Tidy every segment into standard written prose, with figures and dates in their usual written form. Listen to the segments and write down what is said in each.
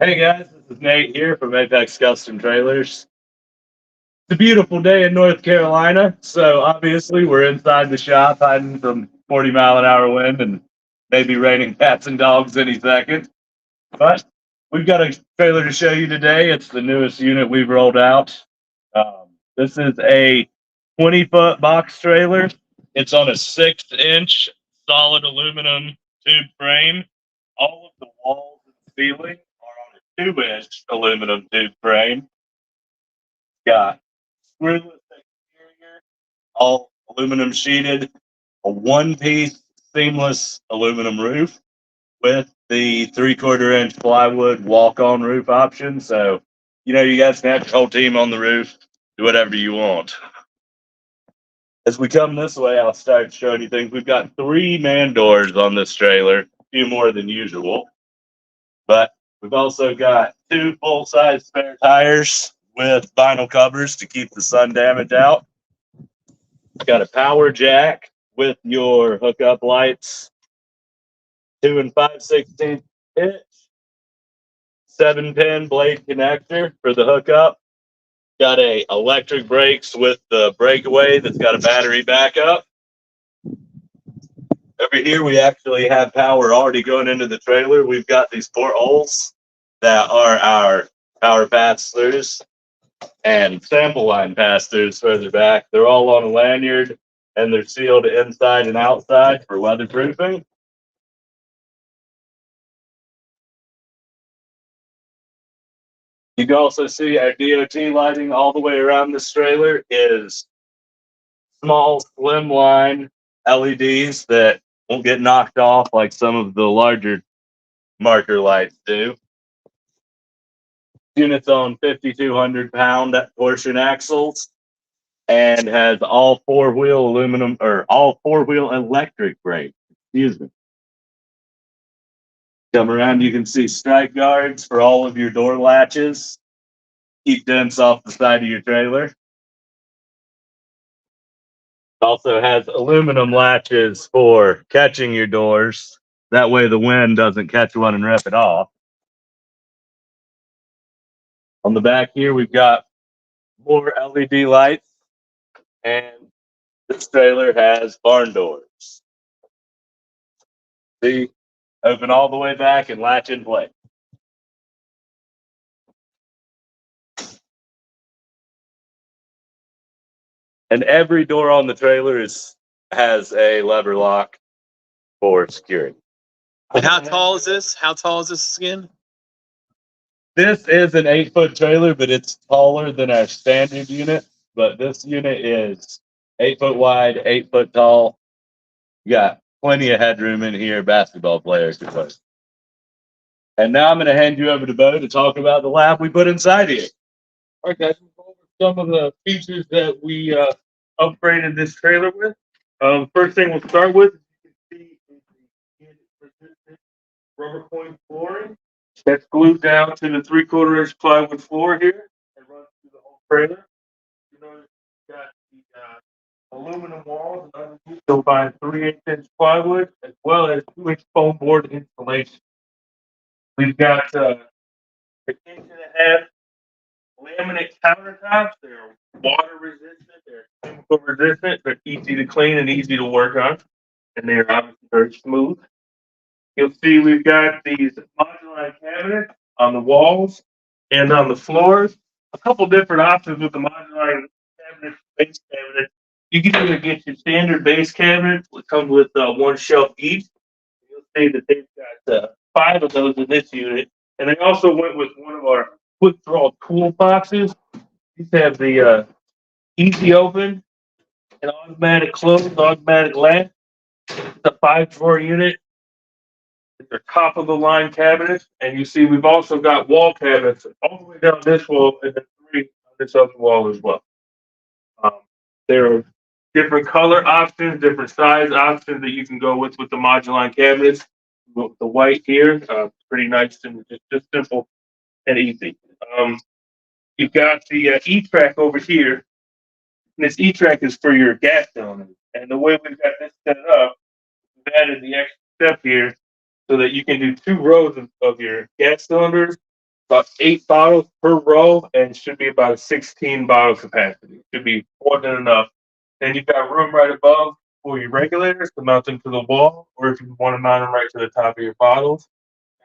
Hey guys, this is Nate here from Apex Custom Trailers. It's a beautiful day in North Carolina, so obviously we're inside the shop hiding from 40-mile-an-hour wind and maybe raining cats and dogs any second. But we've got a trailer to show you today. It's the newest unit we've rolled out. This is a 20-foot box trailer. It's on a 6-inch solid aluminum tube frame. All of the walls and ceiling are on a 2-inch aluminum tube frame. Got screwless exterior, all aluminum sheeted, a one-piece seamless aluminum roof with the 3/4 inch plywood walk-on roof option. So, you guys can have your whole team on the roof, do whatever you want. As we come this way, I'll start showing you things. We've got 3 man doors on this trailer, a few more than usual. But we've also got 2 full-size spare tires with vinyl covers to keep the sun damage out. Got a power jack with your hookup lights, 2 and 5/16 pitch, 7-pin blade connector for the hookup. Got a electric brakes with the breakaway that's got a battery backup. Over here, we actually have power already going into the trailer. We've got these portholes that are our power pass-throughs and sample line pass-throughs further back. They're all on a lanyard, and they're sealed inside and outside for weatherproofing. You can also see our DOT lighting all the way around this trailer is small, slim line LEDs that won't get knocked off like some of the larger marker lights do. Unit's on 5,200-pound torsion axles and has all 4-wheel aluminum or all 4-wheel electric brakes. Excuse me. Come around, you can see strike guards for all of your door latches. Keep dents off the side of your trailer. It also has aluminum latches for catching your doors. That way the wind doesn't catch one and rip it off. On the back here, we've got more LED lights, and this trailer has barn doors. See, open all the way back and latch in place. And every door on the trailer has a lever lock for security. And how tall is this? How tall is this again? This is an 8-foot trailer, but it's taller than our standard unit. But this unit is 8 foot wide, 8 foot tall. You got plenty of headroom in here, basketball players could play. And now I'm going to hand you over to Bo to talk about the lab we put inside here. All right, guys, we'll go over some of the features that we upgraded this trailer with. First thing we'll start with, you can see, is the resistant rubber point flooring that's glued down to the 3/4 inch plywood floor here and runs through the whole trailer. You notice you've got the aluminum walls underneath, so by 3/8 inch plywood as well as 2-inch foam board installation. We've got the 1.5-inch laminate countertops. They're water resistant, they're chemical resistant, they're easy to clean and easy to work on, and they're obviously very smooth. You'll see we've got these modular cabinets on the walls and on the floors. A couple different options with the modular cabinet, base cabinet. You can either get your standard base cabinet, which comes with 1 shelf each. You'll see that they've got 5 of those in this unit, and they also went with one of our quick draw tool boxes. These have the easy open and automatic close, automatic latch. It's a 5-drawer unit. They're top of the line cabinets, and you see we've also got wall cabinets all the way down this wall and then 3 on this other wall as well. There are different color options, different size options that you can go with the modular cabinets. The white here, pretty nice and just simple and easy. You've got the E-Track over here, and this E-Track is for your gas cylinders. And the way we've got this set up, we've added the extra step here so that you can do 2 rows of your gas cylinders about 8 bottles per row, and should be about a 16 bottle capacity. Should be more than enough. Then you've got room right above for your regulators to mount them to the wall, or if you want to mount them right to the top of your bottles.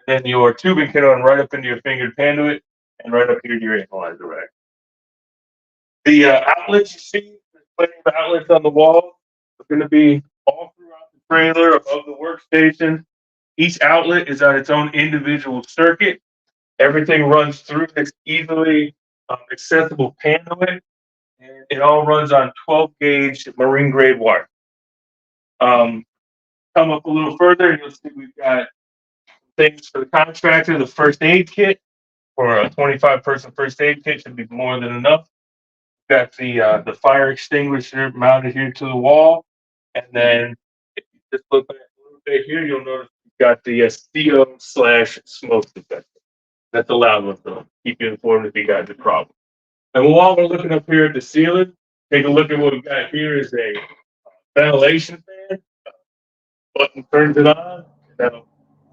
And then your tubing can run right up into your fingered conduit and right up here to your analyzer rack. The outlets you see, there's plenty of outlets on the wall. They're going to be all throughout the trailer, above the workstation. Each outlet is on its own individual circuit. Everything runs through this easily accessible conduit, and it all runs on 12 gauge marine grade wire. Come up a little further, and you'll see we've got things for the contractor. The first aid kit for a 25-person first aid kit should be more than enough. Got the fire extinguisher mounted here to the wall, and then if you just look back a little bit here, you'll notice we've got the CO/smoke detector. That's a loud one, so keep you informed if you got the problem. And while we're looking up here at the ceiling, take a look at what we've got here is a ventilation fan. Button turns it on. That'll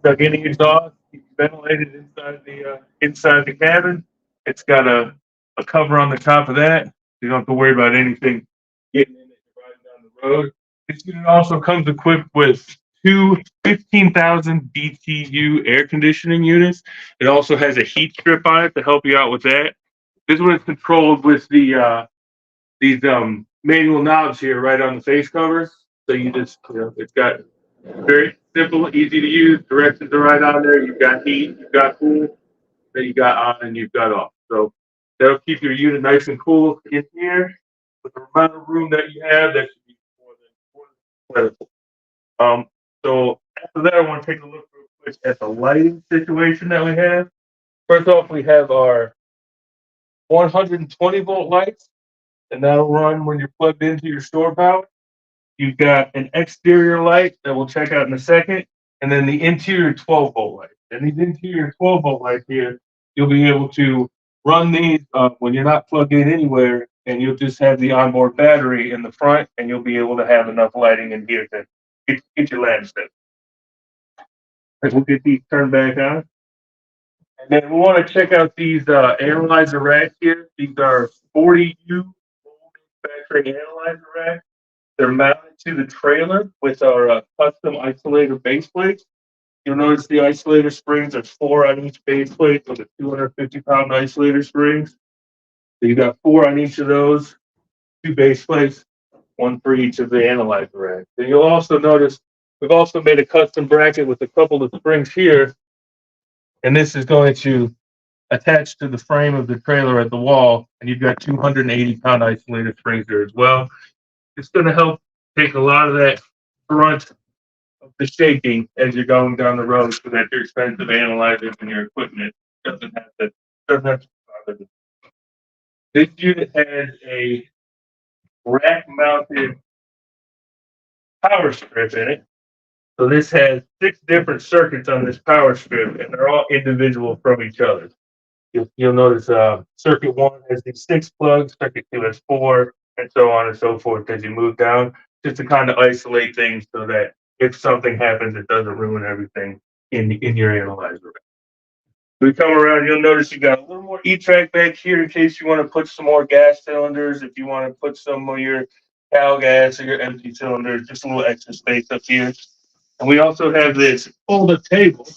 suck any exhaust, keep you ventilated inside the cabin. It's got a cover on the top of that. You don't have to worry about anything getting in it riding down the road. This unit also comes equipped with two 15,000 BTU air conditioning units. It also has a heat strip on it to help you out with that. This one is controlled with these manual knobs here right on the face covers. So you just, it's got very simple, easy to use. Directions are right on there. You've got heat, you've got cool, then you got on and you've got off. So that'll keep your unit nice and cool in here. With the amount of room that you have, that should be more than plentiful. So after that, I want to take a look real quick at the lighting situation that we have. First off, we have our 120 volt lights, and that'll run when you're plugged into your store power. You've got an exterior light that we'll check out in a second, and then the interior 12 volt light. And these interior 12 volt lights here, you'll be able to run these when you're not plugged in anywhere, and you'll just have the onboard battery in the front, and you'll be able to have enough lighting in here to get your lamps lit. And we'll get these turned back on. And then we want to check out these analyzer racks here. These are 40U manufacturing analyzer racks. They're mounted to the trailer with our custom isolator base plates. You'll notice the isolator springs, there's 4 on each base plate with the 250-pound isolator springs. So you got 4 on each of those, 2 base plates, 1 for each of the analyzer racks. And you'll also notice we've also made a custom bracket with a couple of springs here. And this is going to attach to the frame of the trailer at the wall. And you've got 280-pound isolator springs there as well. It's going to help take a lot of that brunt of the shaking as you're going down the road, so that your expensive analyzers and your equipment doesn't have to bother you. This unit has a rack-mounted power strip in it. So this has 6 different circuits on this power strip, and they're all individual from each other. You'll notice circuit 1 has these 6 plugs, circuit 2 has 4, and so on and so forth as you move down, just to kind of isolate things so that if something happens, it doesn't ruin everything in your analyzer. We come around, you'll notice you got a little more E-track back here in case you want to put some more gas cylinders, if you want to put some of your cal gas or your empty cylinders, just a little extra space up here. And we also have this fold-up table.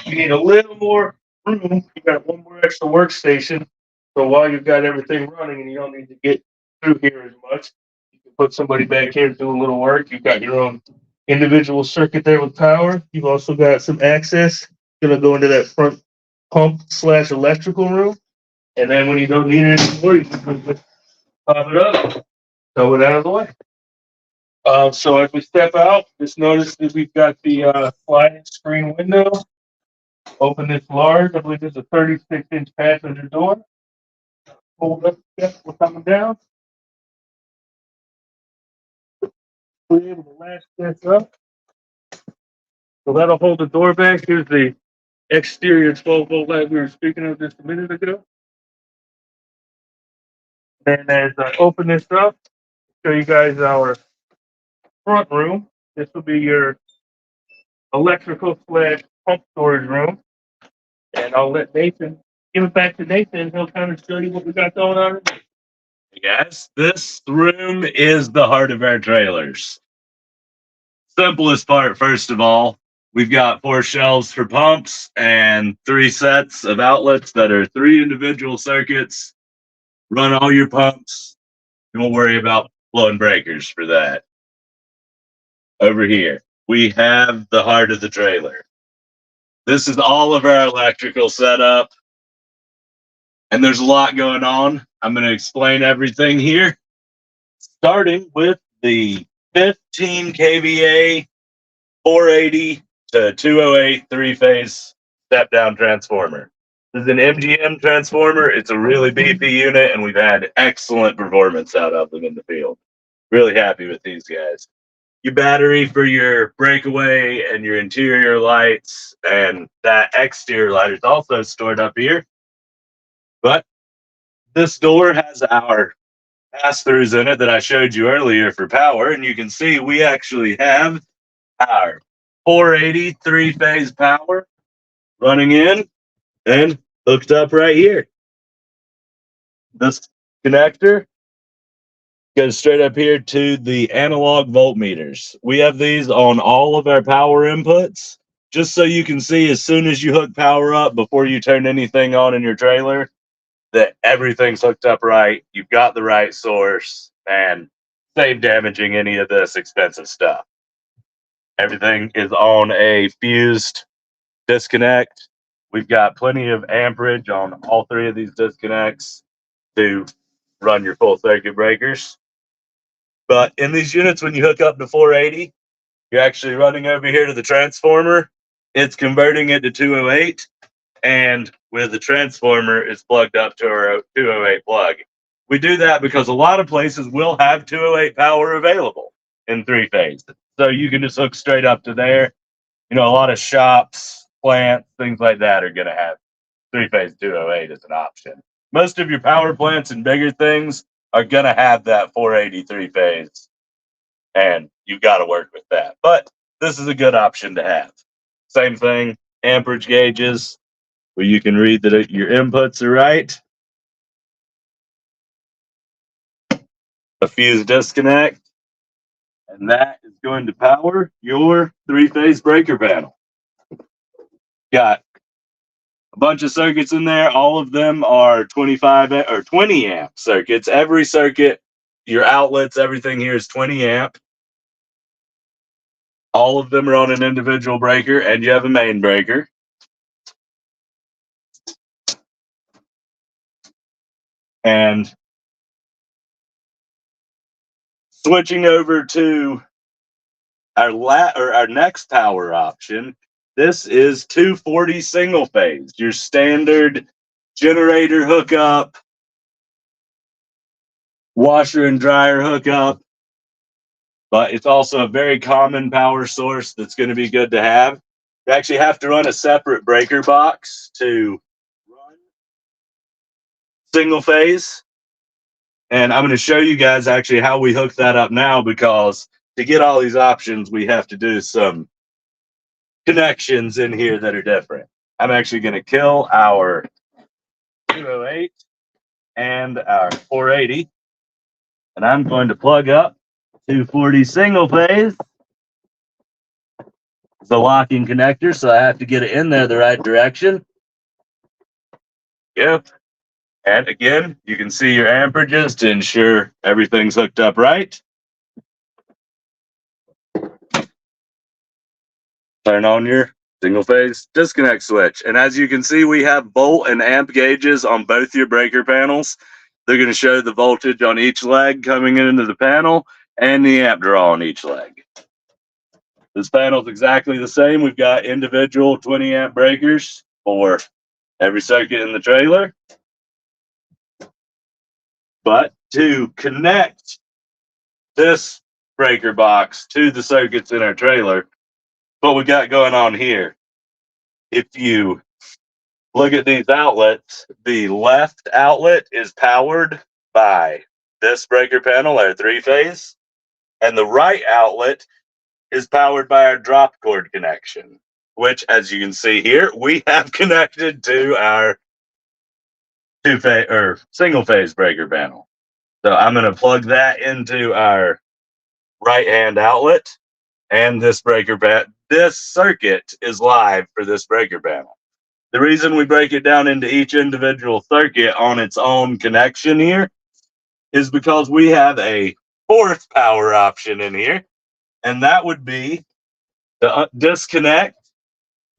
You need a little more room. You got 1 more extra workstation. So while you've got everything running and you don't need to get through here as much, you can put somebody back here to do a little work. You've got your own individual circuit there with power. You've also got some access. Gonna go into that front pump/electrical room. And then when you don't need it anymore, you can just pop it up, throw it out of the way. So as we step out, just notice that we've got the sliding screen window. Open this large. I believe there's a 36-inch passenger door. Hold up, we're coming down. We're able to latch this up. So that'll hold the door back. Here's the exterior 12-volt light we were speaking of just a minute ago. And as I open this up, show you guys our front room. This will be your electrical/pump storage room. And I'll let Nathan give it back to Nathan. He'll kind of show you what we got going on. Yes, this room is the heart of our trailers. Simplest part, first of all, we've got 4 shelves for pumps and 3 sets of outlets that are 3 individual circuits. Run all your pumps. Don't worry about blowing breakers for that. Over here, we have the heart of the trailer. This is all of our electrical setup. And there's a lot going on. I'm going to explain everything here, starting with the 15 kVA 480 to 208 3-phase step-down transformer. This is an MGM transformer. It's a really beefy unit, and we've had excellent performance out of them in the field. Really happy with these guys. Your battery for your breakaway and your interior lights, and that exterior light is also stored up here. But this door has our pass-throughs in it that I showed you earlier for power, and you can see we actually have our 480 3-phase power running in and hooked up right here. This connector goes straight up here to the analog voltmeters. We have these on all of our power inputs, just so you can see as soon as you hook power up, before you turn anything on in your trailer, that everything's hooked up right, you've got the right source, and save damaging any of this expensive stuff. Everything is on a fused disconnect. We've got plenty of amperage on all 3 of these disconnects to run your full circuit breakers. But in these units, when you hook up to 480, you're actually running over here to the transformer. It's converting it to 208, and with the transformer, it's plugged up to our 208 plug. We do that because a lot of places will have 208 power available in 3-phase. So you can just hook straight up to there. You know, a lot of shops, plants, things like that are going to have 3-phase 208 as an option. Most of your power plants and bigger things are going to have that 480 3-phase, and you've got to work with that. But this is a good option to have. Same thing, amperage gauges, where you can read that your inputs are right. A fuse disconnect, and that is going to power your 3-phase breaker panel. Got a bunch of circuits in there. All of them are 25 or 20 amp circuits. Every circuit, your outlets, everything here is 20 amp. All of them are on an individual breaker, and you have a main breaker. And switching over to our next power option, this is 240 single phase, your standard generator hookup, washer and dryer hookup, but it's also a very common power source that's going to be good to have. You actually have to run a separate breaker box to run single phase. And I'm going to show you guys actually how we hook that up now, because to get all these options, we have to do some connections in here that are different. I'm actually going to kill our 208 and our 480, and I'm going to plug up 240 single phase. It's a locking connector, so I have to get it in there the right direction. Yep. And again, you can see your amperages to ensure everything's hooked up right. Turn on your single phase disconnect switch. And as you can see, we have volt and amp gauges on both your breaker panels. They're going to show the voltage on each leg coming into the panel and the amp draw on each leg. This panel is exactly the same. We've got individual 20 amp breakers for every circuit in the trailer. But to connect this breaker box to the circuits in our trailer, what we got going on here, if you look at these outlets, the left outlet is powered by this breaker panel, our 3-phase, and the right outlet is powered by our drop cord connection. which, as you can see here, we have connected to our two-phase or single-phase breaker panel. So I'm going to plug that into our right-hand outlet, and this this circuit is live for this breaker panel. The reason we break it down into each individual circuit on its own connection here is because we have a fourth power option in here, and that would be to disconnect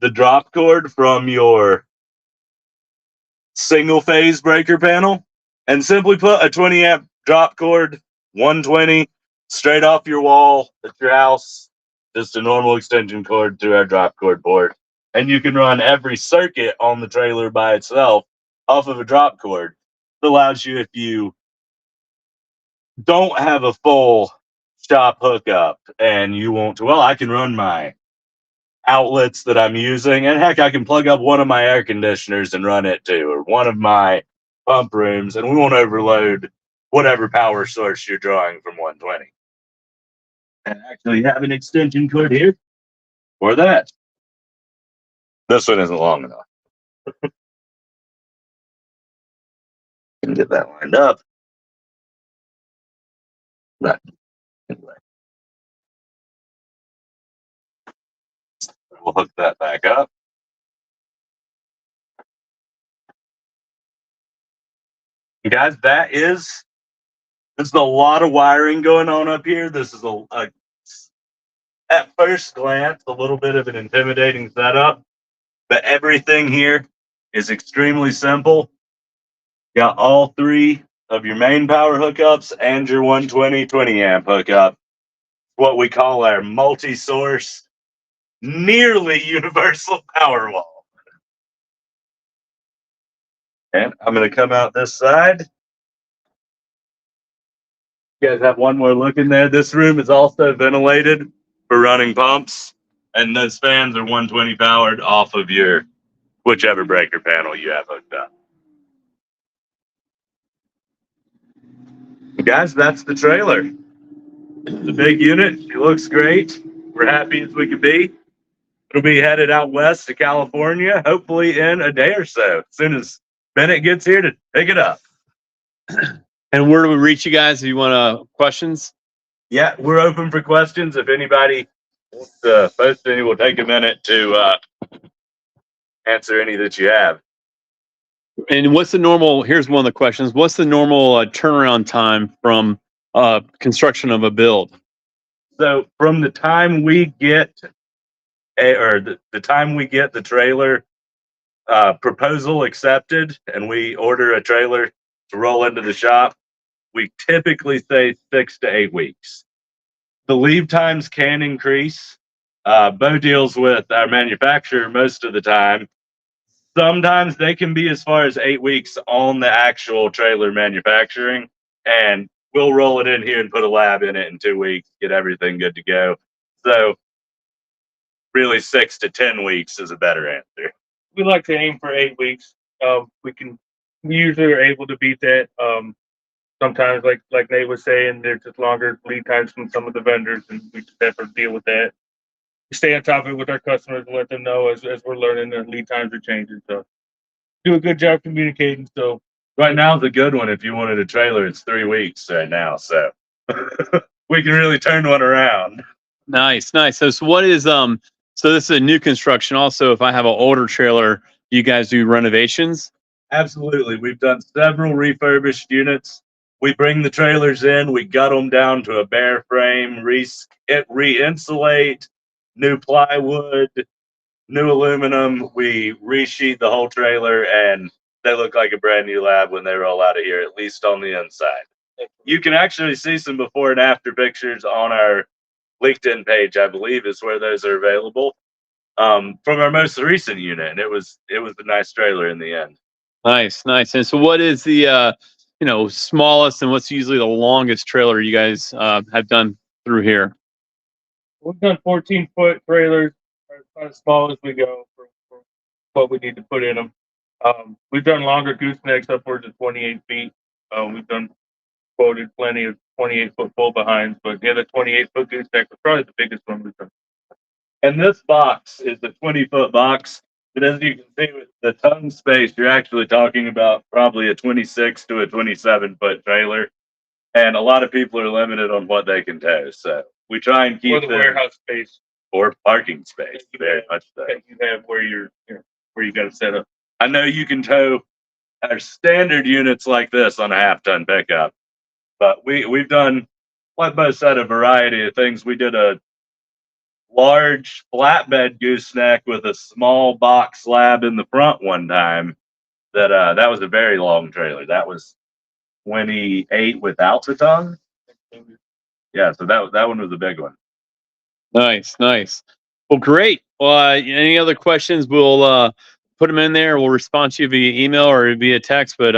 the drop cord from your single phase breaker panel and simply put a 20 amp drop cord, 120, straight off your wall at your house, just a normal extension cord through our drop cord port. And you can run every circuit on the trailer by itself off of a drop cord. It allows you, if you don't have a full shop hookup and you want to, well, I can run my outlets that I'm using, and heck, I can plug up one of my air conditioners and run it too, or one of my pump rooms, and we won't overload whatever power source you're drawing from 120. And actually have an extension cord here for that. This one isn't long enough. Can get that lined up. But anyway, we'll hook that back up. Guys, there's a lot of wiring going on up here. This is at first glance, a little bit of an intimidating setup, but everything here is extremely simple. Got all three of your main power hookups and your 120 20 amp hookup. What we call our multi-source, nearly universal power wall. And I'm going to come out this side. You guys have one more look in there. This room is also ventilated for running pumps, and those fans are 120 powered off of your whichever breaker panel you have hooked up. Guys, that's the trailer. It's a big unit. It looks great. We're happy as we can be. It'll be headed out west to California, hopefully in a day or so, as soon as Bennett gets here to pick it up. And where do we reach you guys if you want questions? Yeah, we're open for questions. If anybody wants to post any, we'll take a minute to answer any that you have. And what's the normal, here's one of the questions, what's the normal turnaround time from construction of a build? So from the time we get the time we get the trailer proposal accepted and we order a trailer to roll into the shop, we typically say 6 to 8 weeks. The lead times can increase. Bo deals with our manufacturer most of the time. Sometimes they can be as far as 8 weeks on the actual trailer manufacturing, and we'll roll it in here and put a lab in it in 2 weeks, get everything good to go. So really 6 to 10 weeks is a better answer. We like to aim for 8 weeks. We usually are able to beat that. Sometimes, like Nate was saying, there's just longer lead times from some of the vendors, and we just have to deal with that. We stay on top of it with our customers and let them know as we're learning the lead times are changing. So do a good job communicating. So right now is a good one. If you wanted a trailer, it's 3 weeks right now. So we can really turn one around. Nice. So what is so this is a new construction. Also, if I have an older trailer, you guys do renovations? Absolutely. We've done several refurbished units. We bring the trailers in, we gut them down to a bare frame, re-insulate, new plywood, new aluminum. We resheet the whole trailer, and they look like a brand new lab when they roll out of here, at least on the inside. You can actually see some before and after pictures on our LinkedIn page, I believe, is where those are available. From our most recent unit, and it was a nice trailer in the end. Nice. And so what is the smallest and what's usually the longest trailer you guys have done through here? we've done 14-foot trailers, about as small as we go for what we need to put in them. We've done longer goosenecks upwards of 28 feet. We've done quoted plenty of 28-foot pull behinds, but yeah, the 28-foot gooseneck was probably the biggest one we've done. And this box is a 20-foot box. But as you can see with the tongue space, you're actually talking about probably a 26 to a 27-foot trailer. And a lot of people are limited on what they can tow. So we try and Or keep the them, warehouse space or parking space, very much so. that you have where where you got to set up. I know you can tow our standard units like this on a half-ton pickup, but we've done, like most said, a variety of things. We did a large flatbed gooseneck with a small box slab in the front one time. That was a very long trailer. That was 28 without the tongue. Yeah, so that one was a big one. Nice, nice. Well, great. Well, any other questions? We'll put them in there. We'll respond to you via email or via text. But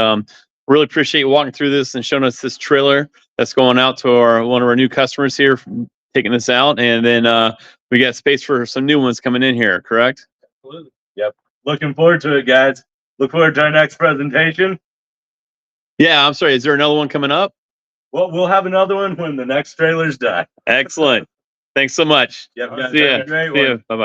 really appreciate you walking through this and showing us this trailer that's going out to one of our new customers here, taking this out, and then we got space for some new ones coming in here. Correct? Absolutely. Yep. Looking forward to it, guys. Look forward to our next presentation. Yeah. I'm sorry. Is there another one coming up? Well, we'll have another one when the next trailer's done. Excellent. Thanks so much. Yep, guys. See Have ya. a great See one. ya. Bye bye.